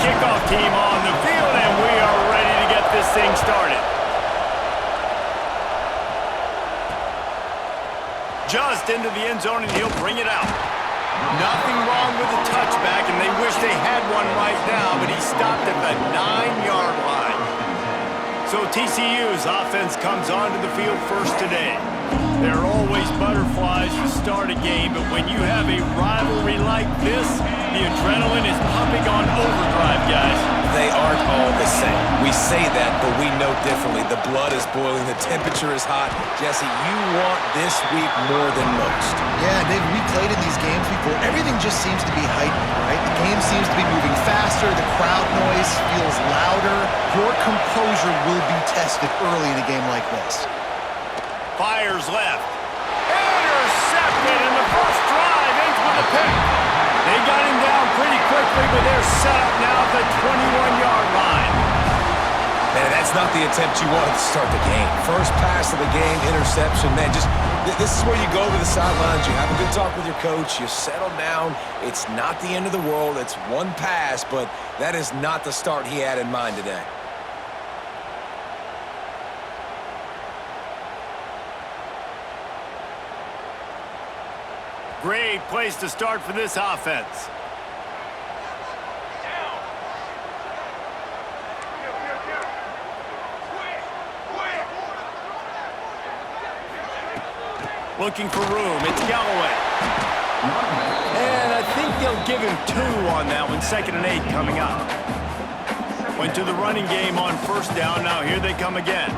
kickoff team on the field, and we are ready to get this thing started. Just into the end zone, and he'll bring it out. Nothing wrong with the touchback, and they wish they had one right now, but he stopped at the 9-yard line. So TCU's offense comes onto the field first today. There are always butterflies to start a game, but when you have a rivalry like this, the adrenaline is pumping on overdrive, guys. They aren't all the same. We say that, but we know differently. The blood is boiling. The temperature is hot. Jesse, you want this week more than most. Yeah, David, we played in these games before. Everything just seems to be heightened, right? The game seems to be moving faster. The crowd noise feels louder. Your composure will be tested early in a game like this. Fires left. Intercepted, and the first drive ends with a pick. They got him down pretty quickly, but they're set up now at the 21-yard line. Man, that's not the attempt you wanted to start the game. First pass of the game, interception. Man, this is where you go to the sidelines. You have a good talk with your coach. You settle down. It's not the end of the world. It's one pass, but that is not the start he had in mind today. Great place to start for this offense. Looking for room. It's Galloway. And I think they'll give him 2 on that one. 2nd and 8 coming up. Went to the running game on first down. Now here they come again.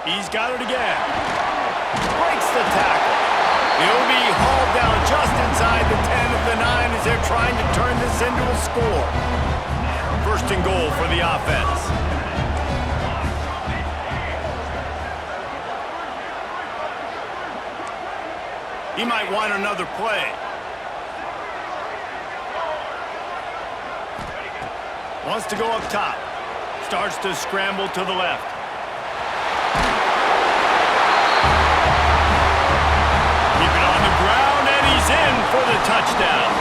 He's got it again. Breaks the tackle. He'll be hauled down just inside the 10 of the 9 as they're trying to turn this into a score. 1st and goal for the offense. He might want another play. Wants to go up top. Starts to scramble to the left. Keep it on the ground, and he's in for the touchdown.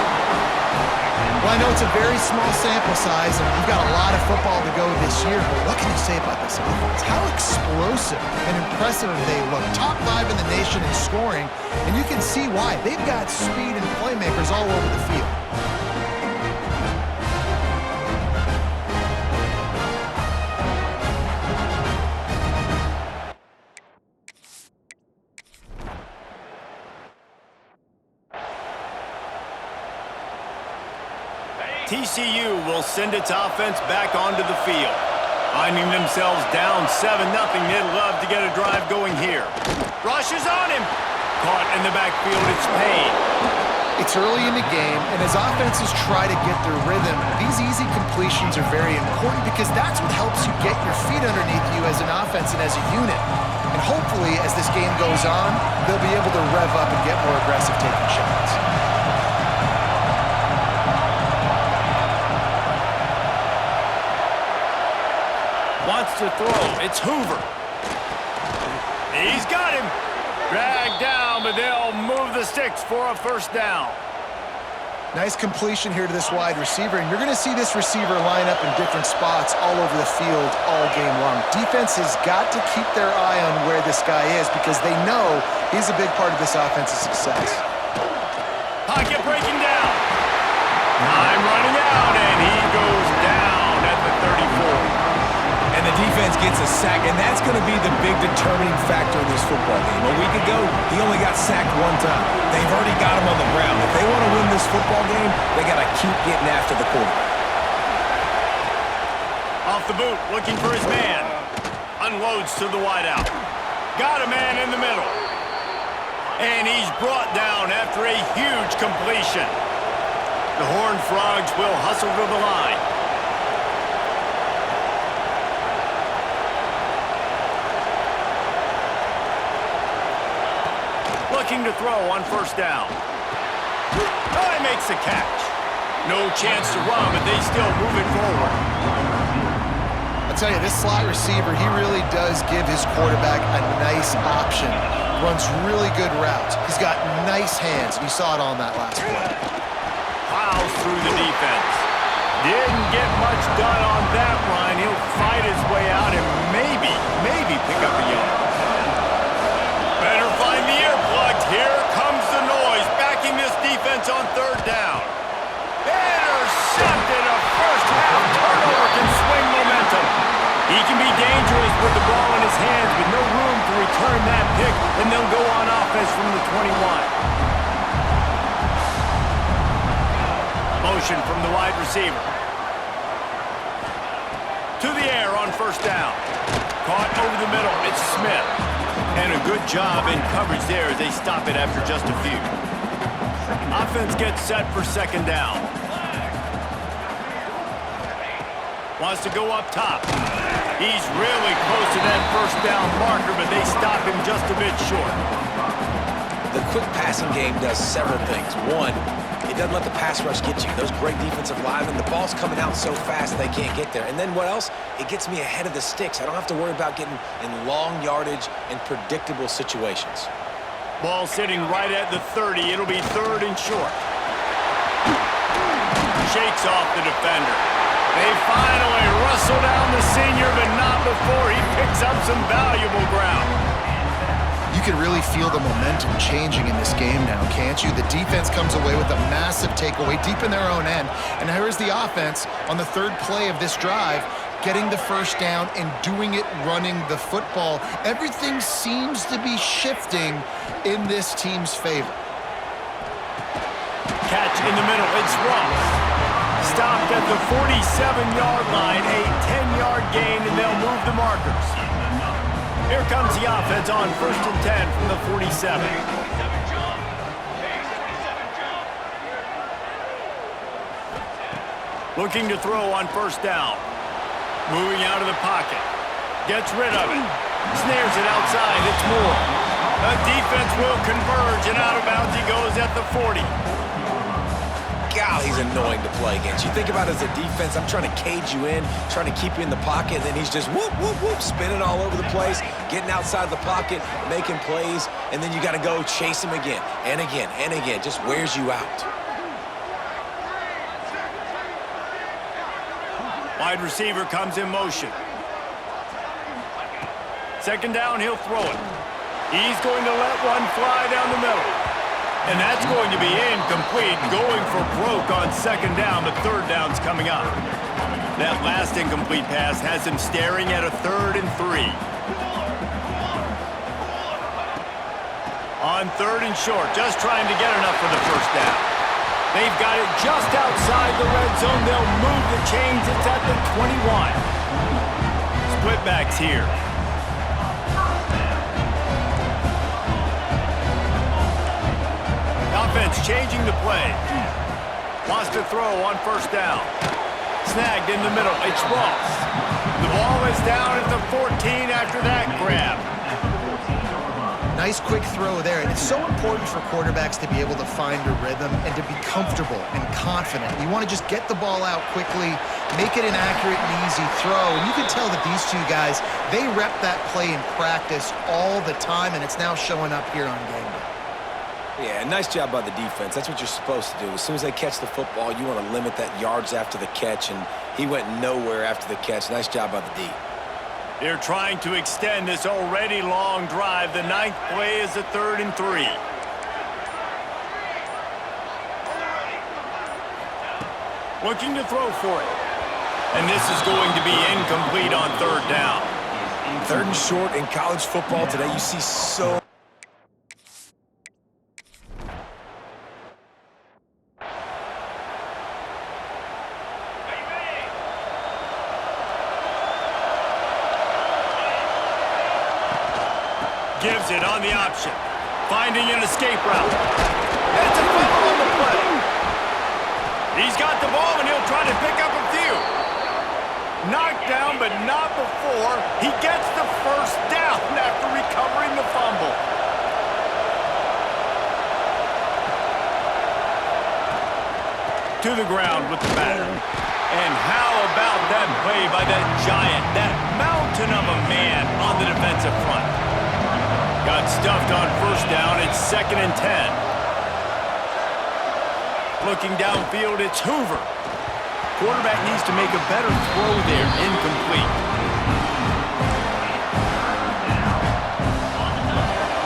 Well, I know it's a very small sample size, and we've got a lot of football to go this year, but what can you say about this offense? How explosive and impressive they look. Top 5 in the nation in scoring, and you can see why. They've got speed and playmakers all over the field. TCU will send its offense back onto the field. Finding themselves down 7-0, they'd love to get a drive going here. Rushes on him. Caught in the backfield, it's Payne. It's early in the game, and as offenses try to get their rhythm, these easy completions are very important because that's what helps you get your feet underneath you as an offense and as a unit. And hopefully, as this game goes on, they'll be able to rev up and get more aggressive taking shots. Wants to throw. It's Hoover. He's got him. Dragged down, but they'll move the sticks for a first down. Nice completion here to this wide receiver, and you're going to see this receiver line up in different spots all over the field all game long. Defense has got to keep their eye on where this guy is because they know he's a big part of this offense's success. Pocket breaking down. Time running out, and he goes down at the 34. And the defense gets a sack, and that's going to be the big determining factor in this football game. A week ago, he only got sacked 1 time. They've already got him on the ground. If they want to win this football game, they got to keep getting after the quarterback. Off the boot, looking for his man. Unloads to the wideout. Got a man in the middle. And he's brought down after a huge completion. The Horned Frogs will hustle to the line. Looking to throw on first down. Oh, he makes the catch. No chance to run, but they still move it forward. I'll tell you, this slot receiver, he really does give his quarterback a nice option. Runs really good routes. He's got nice hands, and you saw it on that last play. plows through the defense. Didn't get much done on that run. He'll fight his way out and maybe pick up a yard. Better find the earplugs. Here comes the noise, backing this defense on third down. Intercepted. A first-half turnover can swing momentum. He can be dangerous with the ball in his hands, but no room to return that pick, and they'll go on offense from the 21. Motion from the wide receiver. To the air on first down. Caught over the middle. It's Smith. And a good job in coverage there as they stop it after just a few. Offense gets set for second down. Wants to go up top. He's really close to that first down marker, but they stop him just a bit short. The quick passing game does several things. One, it doesn't let the pass rush get you. Those great defensive linemen, the ball's coming out so fast they can't get there. And then what else? It gets me ahead of the sticks. I don't have to worry about getting in long yardage and predictable situations. Ball sitting right at the 30. It'll be third and short. Shakes off the defender. They finally wrestle down the senior, but not before he picks up some valuable ground. You can really feel the momentum changing in this game now, can't you? The defense comes away with a massive takeaway deep in their own end. And here's the offense on the third play of this drive, getting the first down and doing it running the football. Everything seems to be shifting in this team's favor. Catch in the middle. It's Ross. Stopped at the 47-yard line, a 10-yard gain, and they'll move the markers. Here comes the offense on first and 10 from the 47. Looking to throw on first down. Moving out of the pocket. Gets rid of it. Snares it outside. It's Moore. The defense will converge, and out of bounds he goes at the 40. God, he's annoying to play against. You think about it as a defense, I'm trying to cage you in, trying to keep you in the pocket, and then he's just whoop, whoop, whoop, spinning all over the place, getting outside the pocket, making plays, and then you got to go chase him again and again and again. Just wears you out. Wide receiver comes in motion. Second down, he'll throw it. He's going to let one fly down the middle. And that's going to be incomplete, going for broke on second down, but third down's coming up. That last incomplete pass has him staring at a 3rd and 3. On 3rd and short, just trying to get enough for the first down. They've got it just outside the red zone. They'll move the chains. It's at the 21. Split backs here. Offense changing the play. Wants to throw on first down. Snagged in the middle. It's Ross. The ball is down at the 14 after that grab. Nice quick throw there, and it's so important for quarterbacks to be able to find a rhythm and to be comfortable and confident. You want to just get the ball out quickly, make it an accurate and easy throw, and you can tell that these two guys, they rep that play in practice all the time, and it's now showing up here on game day. Yeah, nice job by the defense. That's what you're supposed to do. As soon as they catch the football, you want to limit that yards after the catch, and he went nowhere after the catch. Nice job by the D. They're trying to extend this already long drive. The 9th play is a 3rd and 3. Looking to throw for it. And this is going to be incomplete on 3rd down. 3rd and short in college football today, you see so... Gives it on the option. Finding an escape route. And it's a foul on the play. He's got the ball, and he'll try to pick up a few. Knocked down, but not before. He gets the first down after recovering the fumble. To the ground with the batter. And how about that play by that giant, that mountain of a man on the defensive front? Got stuffed on first down. It's 2nd and 10. Looking downfield, it's Hoover. Quarterback needs to make a better throw there. Incomplete.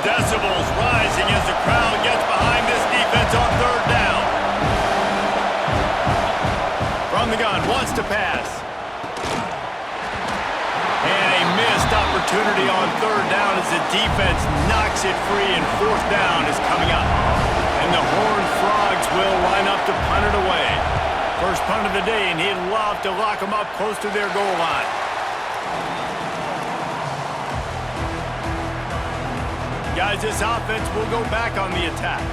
Decibels rising as the crowd gets behind this defense on third down. From the gun, wants to pass. And a missed opportunity on third down as the defense knocks it free, and fourth down is coming up. And the Horned Frogs will line up to punt it away. First punt of the day, and he'd love to lock them up close to their goal line. Guys, this offense will go back on the attack.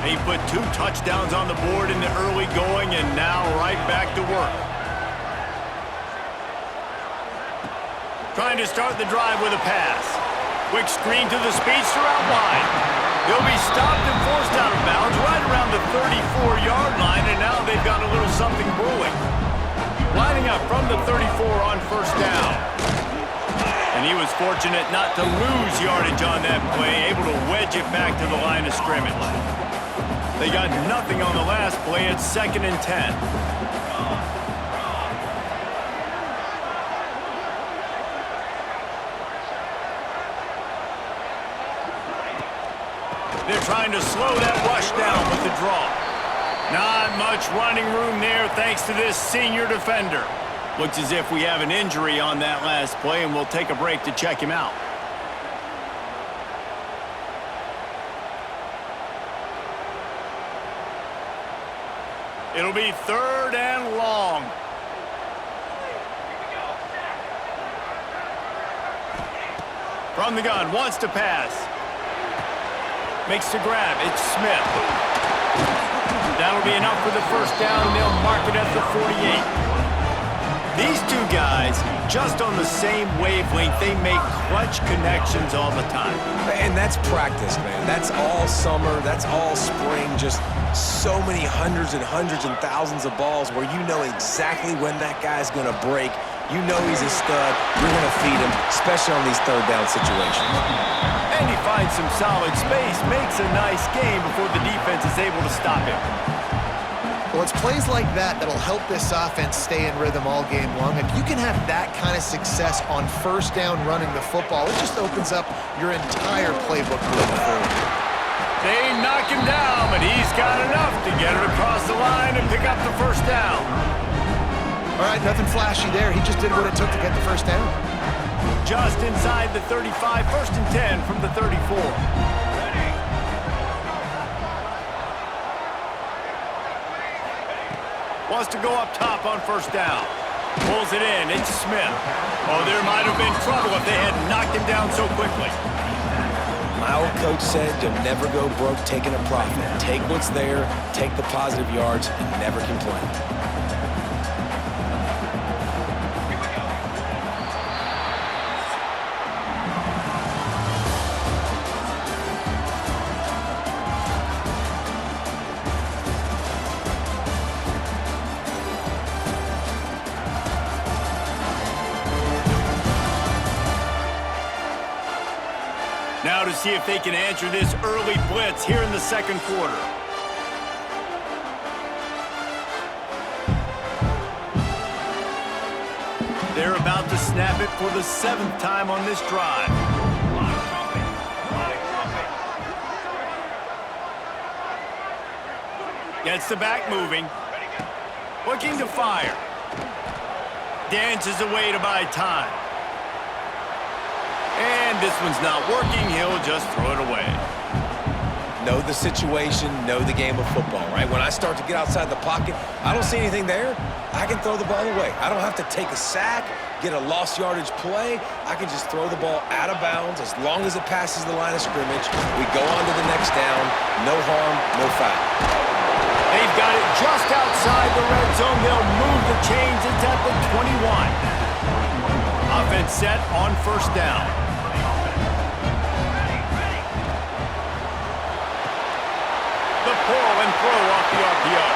They put 2 touchdowns on the board in the early going, and now right back to work. Trying to start the drive with a pass. Quick screen to the speedster out wide. They'll be stopped and forced out of bounds right around the 34-yard line, and now they've got a little something brewing. Lining up from the 34 on first down. And he was fortunate not to lose yardage on that play, able to wedge it back to the line of scrimmage. They got nothing on the last play. It's 2nd and 10. They're trying to slow that rush down with the draw. Not much running room there thanks to this senior defender. Looks as if we have an injury on that last play, and we'll take a break to check him out. It'll be 3rd and long. From the gun, wants to pass. Makes the grab. It's Smith. That'll be enough for the first down, and they'll mark it at the 48. These 2 guys, just on the same wavelength, they make clutch connections all the time. And that's practice, man. That's all summer. That's all spring. Just so many hundreds and thousands of balls where you know exactly when that guy's going to break. You know he's a stud. You're going to feed him, especially on these third down situations. And he finds some solid space, makes a nice game before the defense is able to stop him. Well, it's plays like that that'll help this offense stay in rhythm all game long. If you can have that kind of success on first down running the football, it just opens up your entire playbook moving forward. They knock him down, but he's got enough to get it across the line and pick up the first down. All right, nothing flashy there. He just did what it took to get the first down. Just inside the 35, 1st and 10 from the 34. Wants to go up top on first down. Pulls it in. It's Smith. Oh, there might have been trouble if they had knocked him down so quickly. My old coach said you'll never go broke taking a profit. Take what's there, take the positive yards, and never complain. Now to see if they can answer this early blitz here in the 2nd quarter. They're about to snap it for the 7th time on this drive. Gets the back moving. Looking to fire. Dances away to buy time. And this one's not working. He'll just throw it away. Know the situation, know the game of football, right? When I start to get outside the pocket, I don't see anything there, I can throw the ball away. I don't have to take a sack, get a lost yardage play. I can just throw the ball out of bounds as long as it passes the line of scrimmage. We go on to the next down. No harm, no foul. They've got it just outside the red zone. They'll move the chains. It's at the 21. Offense set on first down. The pull and throw off the RPO.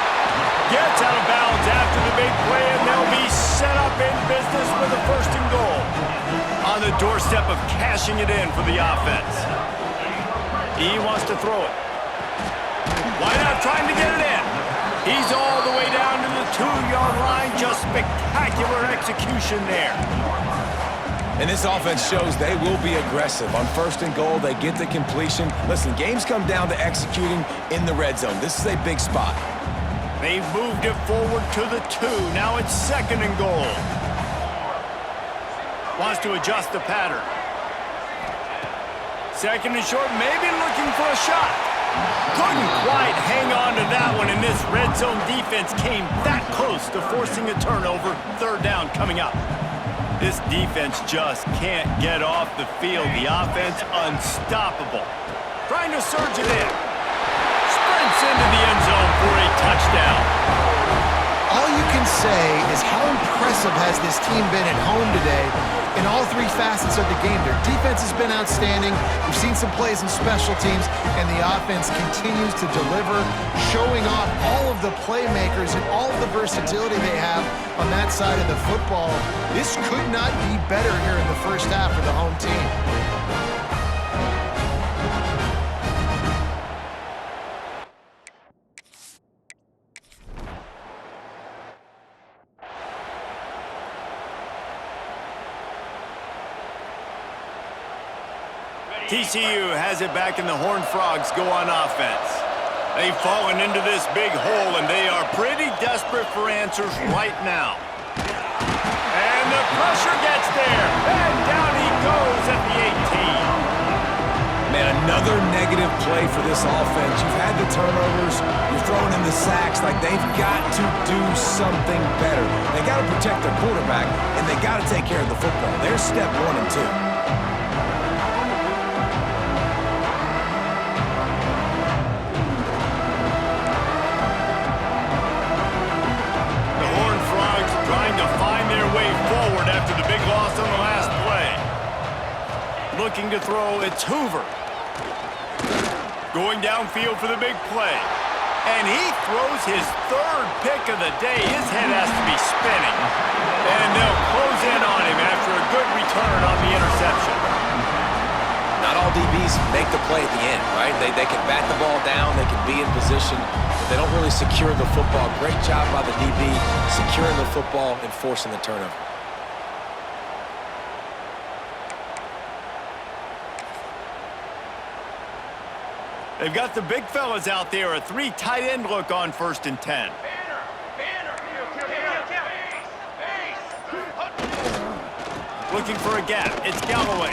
Gets out of bounds after the big play, and they'll be set up in business with a 1st and goal. On the doorstep of cashing it in for the offense. He wants to throw it. Why not trying to get it in? He's all the way down to the 2-yard line. Just spectacular execution there. And this offense shows they will be aggressive. On 1st and goal, they get the completion. Listen, games come down to executing in the red zone. This is a big spot. They've moved it forward to the 2. Now it's 2nd and goal. Wants to adjust the pattern. 2nd and short, maybe looking for a shot. Couldn't quite hang on to that one, and this red zone defense came that close to forcing a turnover. 3rd down coming up. This defense just can't get off the field. The offense unstoppable. Trying to surge it in. Sprints into the end zone for a touchdown. All you can say is how impressive has this team been at home today in all 3 facets of the game. Their defense has been outstanding. We've seen some plays in special teams, and the offense continues to deliver, showing off all of the playmakers and all of the versatility they have on that side of the football. This could not be better here in the first half for the home team. TCU has it back, and the Horned Frogs go on offense. They've fallen into this big hole, and they are pretty desperate for answers right now. And the pressure gets there, and down he goes at the 18. Man, another negative play for this offense. You've had the turnovers, you're throwing in the sacks. Like, they've got to do something better. They got to protect their quarterback, and they got to take care of the football. There's step 1 and 2. Looking to throw, it's Hoover. Going downfield for the big play. And he throws his 3rd pick of the day. His head has to be spinning. And they'll close in on him after a good return on the interception. Not all DBs make the play at the end, right? They can bat the ball down, they can be in position, but they don't really secure the football. Great job by the DB securing the football and forcing the turnover. They've got the big fellas out there, a 3 tight end look on 1st and 10. Looking for a gap, it's Galloway.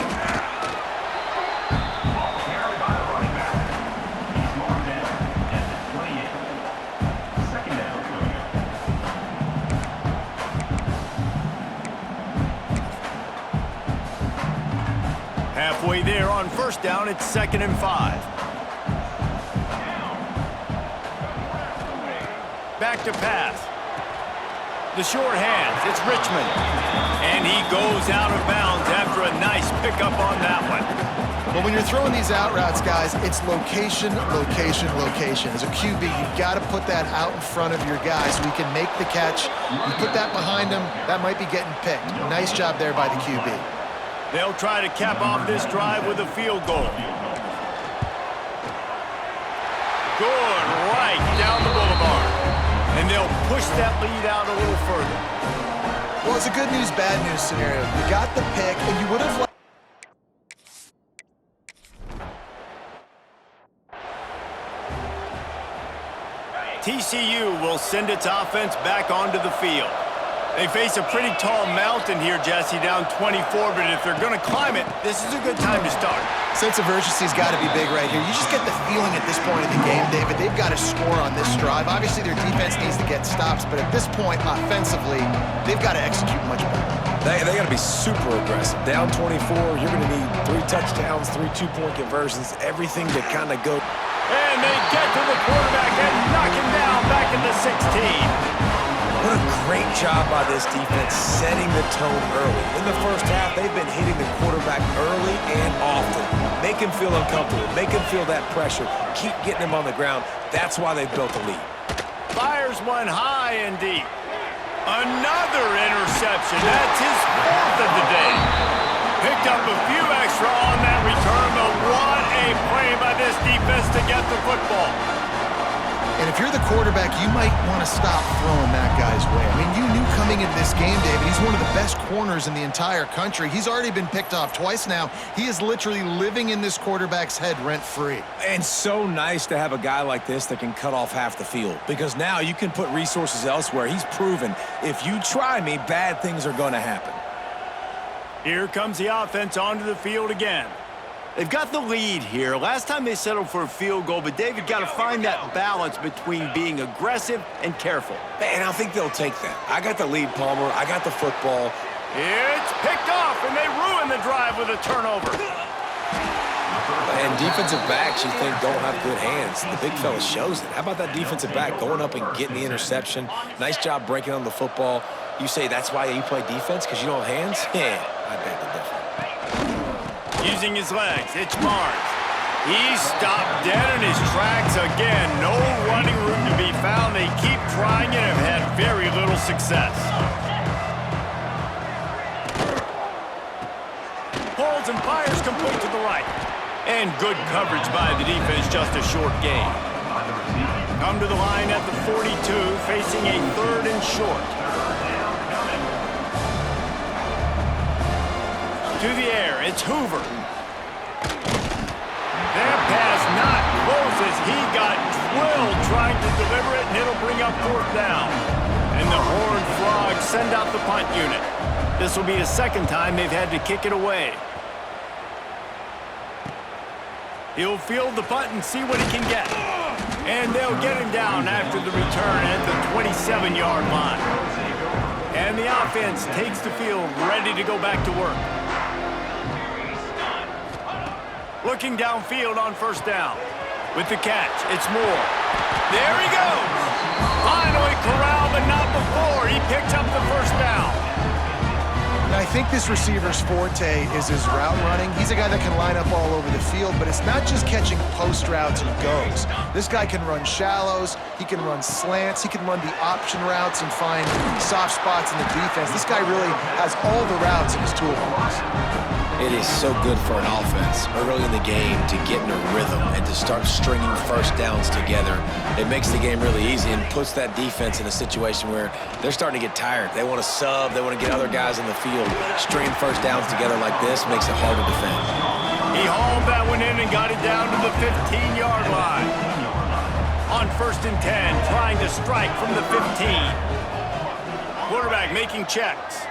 Halfway there on 1st down, it's 2nd and 5. Back to pass. The short hands, it's Richmond. And he goes out of bounds after a nice pickup on that one. But when you're throwing these out routes, guys, it's location, location, location. As a QB, you've got to put that out in front of your guy so he can make the catch. You put that behind him, that might be getting picked. Nice job there by the QB. They'll try to cap off this drive with a field goal. Good, right down the boulevard. And they'll push that lead out a little further. Well, it's a good news, bad news scenario. You got the pick, and you would have liked... TCU will send its offense back onto the field. They face a pretty tall mountain here, Jesse, down 24, but if they're going to climb it, this is a good time to start. Sense of urgency's got to be big right here. You just get the feeling at this point in the game, David, they've got to score on this drive. Obviously, their defense needs to get stops, but at this point, offensively, they've got to execute much better. They got to be super aggressive. Down 24, you're going to need 3 touchdowns, 3 two-point conversions, everything to kind of go. And they get to the quarterback and knock him down back in the 16. What a great job by this defense setting the tone early. In the first half, they've been hitting the quarterback early and often. Make him feel uncomfortable. Make him feel that pressure. Keep getting him on the ground. That's why they've built a lead. Fires one high and deep. Another interception. That's his 4th of the day. Picked up a few extra on that return, but what a play by this defense to get the football. And if if you're the quarterback, you might want to stop throwing that guy's way. I mean, you knew coming into this game, David, he's one of the best corners in the entire country. He's already been picked off twice now. He is literally living in this quarterback's head rent-free. And so nice to have a guy like this that can cut off half the field, because now you can put resources elsewhere. He's proven if you try me, bad things are going to happen. Here comes the offense onto the field again. They've got the lead here. Last time they settled for a field goal, but David got to find that balance between being aggressive and careful. And I think they'll take that. I got the lead, Palmer. I got the football. It's picked off, and they ruin the drive with a turnover. And defensive backs, you think, don't have good hands. The big fella shows it. How about that defensive back going up and getting the interception? Nice job breaking on the football. You say that's why you play defense, because you don't have hands? Yeah, I beg to differ. Using his legs, it's Barnes. He's stopped dead in his tracks again. No running room to be found. They keep trying it and have had very little success. Pulls and fires complete to the right. And good coverage by the defense, just a short gain. Come to the line at the 42, facing a 3rd and short. To the air, it's Hoover. That pass not close as he got drilled trying to deliver it, and it'll bring up 4th down. And the Horned Frogs send out the punt unit. This will be the 2nd time they've had to kick it away. He'll field the punt and see what he can get. And they'll get him down after the return at the 27-yard line. And the offense takes the field, ready to go back to work. Looking downfield on 1st down. With the catch, it's Moore. There he goes! Finally corralled, but not before. He picks up the 1st down. And I think this receiver's forte is his route running. He's a guy that can line up all over the field, but it's not just catching post routes and goes. This guy can run shallows, he can run slants, he can run the option routes and find soft spots in the defense. This guy really has all the routes in his toolbox. It is so good for an offense early in the game to get in a rhythm and to start stringing 1st downs together. It makes the game really easy and puts that defense in a situation where they're starting to get tired. They want to sub, they want to get other guys in the field. Stringing 1st downs together like this makes it hard to defend. He hauled that one in and got it down to the 15-yard line. On 1st and 10, trying to strike from the 15. Quarterback making checks.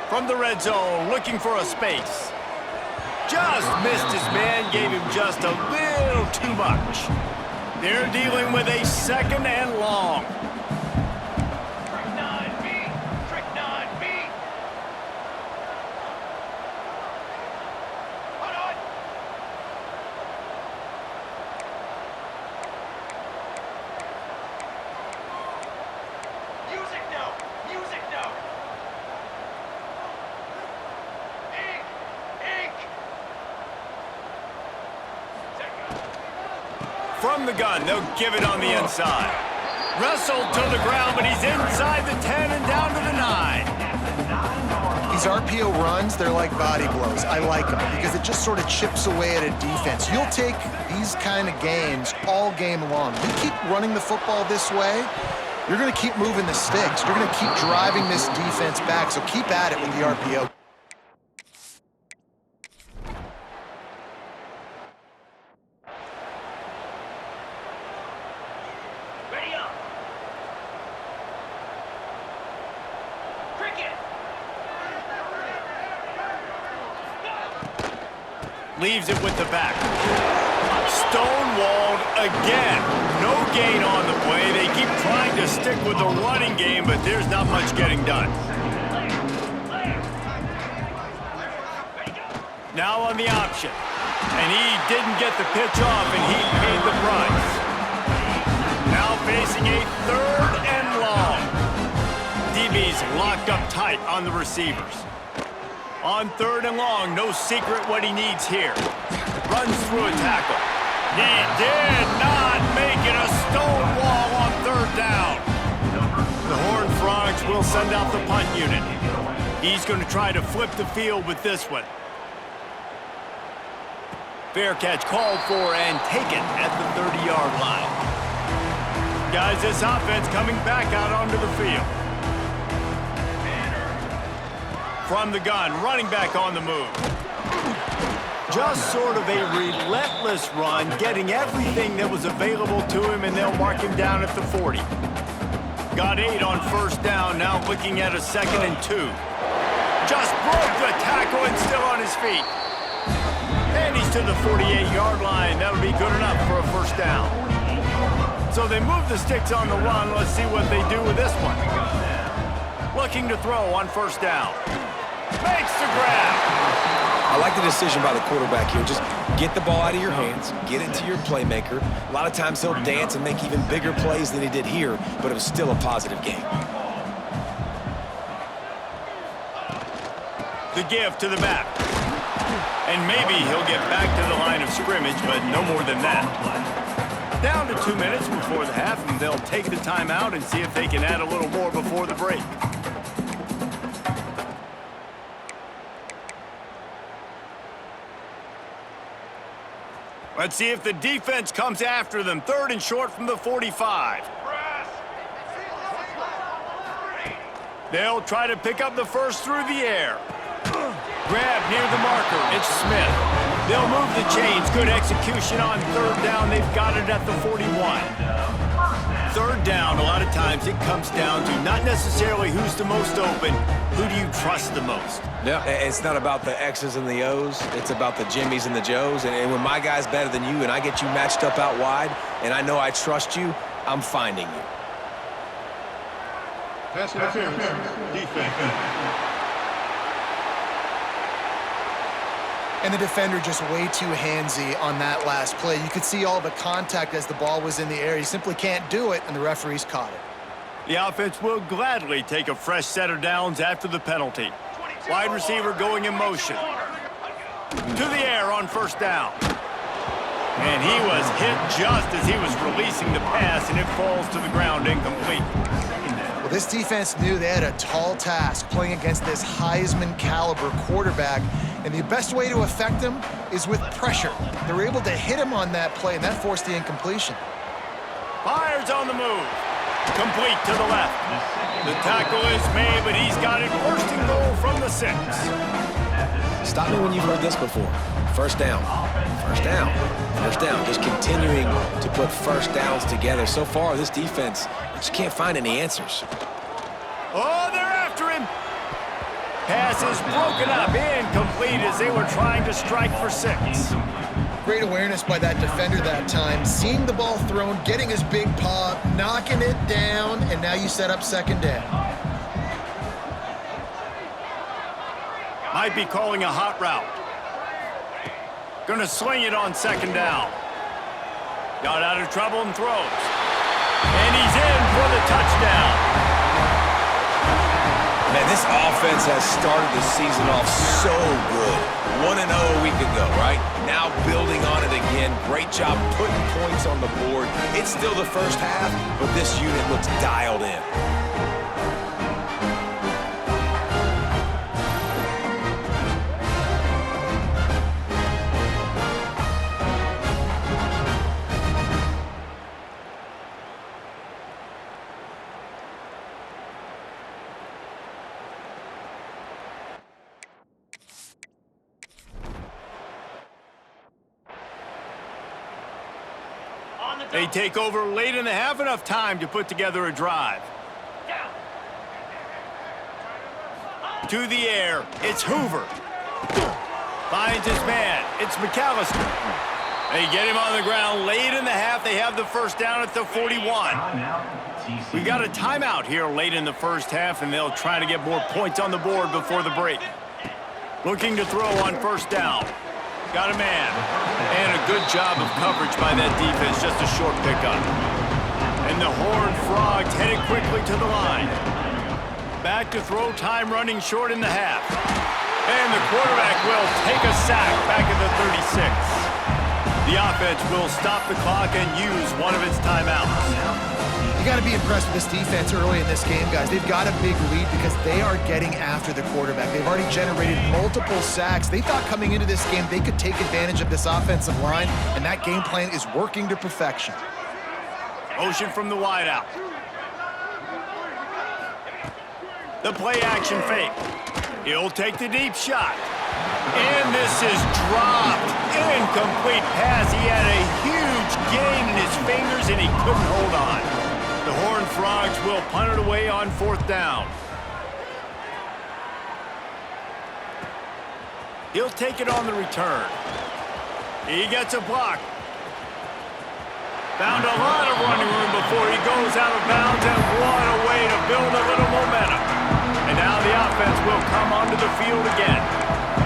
From the red zone, looking for a space. Just missed his man, gave him just a little too much. They're dealing with a 2nd and long. From the gun, they'll give it on the inside. Wrestled to the ground, but he's inside the 10 and down to the 9. These RPO runs, they're like body blows. I like them because it just sort of chips away at a defense. You'll take these kind of games all game long. You keep running the football this way, you're going to keep moving the sticks. You're going to keep driving this defense back, so keep at it with the RPO. Leaves it with the back. Stonewalled again. No gain on the play. They keep trying to stick with the running game, but there's not much getting done. Now on the option. And he didn't get the pitch off, and he paid the price. Now facing a 3rd and long. DB's locked up tight on the receivers. On 3rd and long, no secret what he needs here. Runs through a tackle. He did not make it. A stone wall on 3rd down. The Horned Frogs will send out the punt unit. He's going to try to flip the field with this one. Fair catch called for and taken at the 30-yard line. Guys, this offense coming back out onto the field. From the gun, running back on the move. Just sort of a relentless run, getting everything that was available to him, and they'll mark him down at the 40. Got 8 on first down, now looking at a 2nd and 2. Just broke the tackle and still on his feet. And he's to the 48-yard line. That'll be good enough for a first down. So they move the sticks on the run. Let's see what they do with this one. Looking to throw on first down. Makes the grab. I like the decision by the quarterback here. Just get the ball out of your hands, get it to your playmaker. A lot of times he'll dance and make even bigger plays than he did here, but it was still a positive game. The give to the back. And maybe he'll get back to the line of scrimmage, but no more than that. Down to 2 minutes before the half, and they'll take the timeout and see if they can add a little more before the break. Let's see if the defense comes after them. 3rd and short from the 45. They'll try to pick up the first through the air. Grab near the marker. It's Smith. They'll move the chains. Good execution on 3rd down. They've got it at the 41. 3rd down, a lot of times it comes down to not necessarily who's the most open, who do you trust the most? Yeah, it's not about the X's and the O's. It's about the Jimmys and the Joes. And when my guy's better than you and I get you matched up out wide and I know I trust you, I'm finding you. Pass interference, defense. And the defender just way too handsy on that last play. You could see all the contact as the ball was in the air. He simply can't do it, and the referees caught it. The offense will gladly take a fresh set of downs after the penalty. Wide receiver going in motion. To the air on first down. And he was hit just as he was releasing the pass, and it falls to the ground incomplete. Well, this defense knew they had a tall task playing against this Heisman-caliber quarterback, and the best way to affect him is with pressure. They were able to hit him on that play, and that forced the incompletion. Fires on the move. Complete to the left. The tackle is made, but he's got it first and goal from the 6. Stop me when you've heard this before. First down. First down. First down. Just continuing to put first downs together. So far, this defense just can't find any answers. Oh, they're after him. Pass is broken up, incomplete as they were trying to strike for 6. Great awareness by that defender that time. Seeing the ball thrown, getting his big paw, knocking it down, and now you set up 2nd down. Might be calling a hot route. Gonna sling it on 2nd down. Got out of trouble and throws. And he's in for the touchdown. Man, this offense has started the season off so good. 1-0 a week ago, right? Now building on it again. Great job putting points on the board. It's still the first half, but this unit looks dialed in. They take over late in the half, enough time to put together a drive. To the air, it's Hoover. Finds his man, it's McAllister. They get him on the ground late in the half. They have the first down at the 41. We got a timeout here late in the first half, and they'll try to get more points on the board before the break. Looking to throw on first down. Got a man. And a good job of coverage by that defense, just a short pickup. And the Horned Frogs headed quickly to the line. Back to throw, time running short in the half. And the quarterback will take a sack back at the 36. The offense will stop the clock and use one of its timeouts. You got to be impressed with this defense early in this game, guys. They've got a big lead because they are getting after the quarterback. They've already generated multiple sacks. They thought coming into this game they could take advantage of this offensive line, and that game plan is working to perfection. Motion from the wideout. The play action fake. He'll take the deep shot. And this is dropped. Incomplete pass. He had a huge gain in his fingers and he couldn't hold on. The Horned Frogs will punt it away on 4th down. He'll take it on the return. He gets a block. Found a lot of running room before he goes out of bounds, and what a way to build a little momentum. And now the offense will come onto the field again.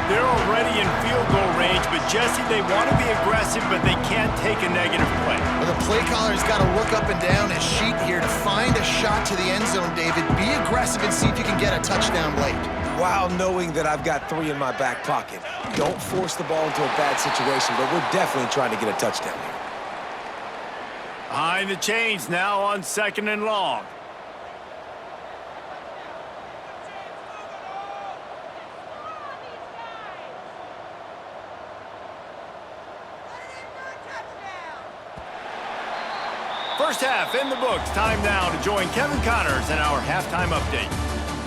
They're already in field goal range, but Jesse, they want to be aggressive, but they can't take a negative play. Well, the play caller's got to look up and down his sheet here to find a shot to the end zone, David. Be aggressive and see if you can get a touchdown late. While knowing that I've got 3 in my back pocket. Don't force the ball into a bad situation, but we're definitely trying to get a touchdown here. Behind the chains now on 2nd and long. First half in the books. Time now to join Kevin Connors in our halftime update.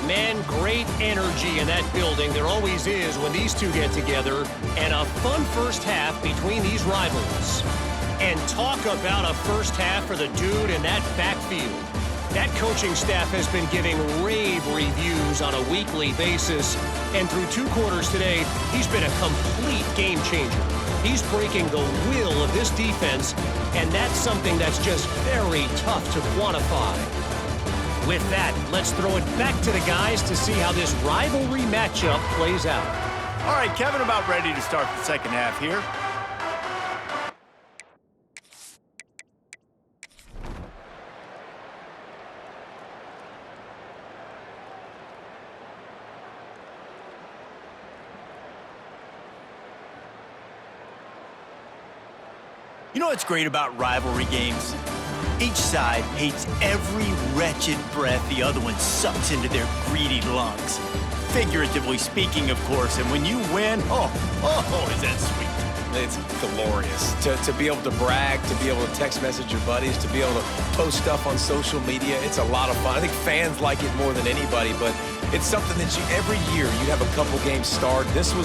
Man, great energy in that building. There always is when these two get together. And a fun first half between these rivals. And talk about a first half for the dude in that backfield. That coaching staff has been giving rave reviews on a weekly basis. And through 2 quarters today, he's been a complete game changer. He's breaking the will of this defense, and that's something that's just very tough to quantify. With that, let's throw it back to the guys to see how this rivalry matchup plays out. All right, Kevin, about ready to start the second half here. You know what's great about rivalry games? Each side hates every wretched breath the other one sucks into their greedy lungs. Figuratively speaking, of course, and when you win, is that sweet. It's glorious. To be able to brag, to be able to text message your buddies, to be able to post stuff on social media, it's a lot of fun. I think fans like it more than anybody, but it's something that every year you have a couple games start. This was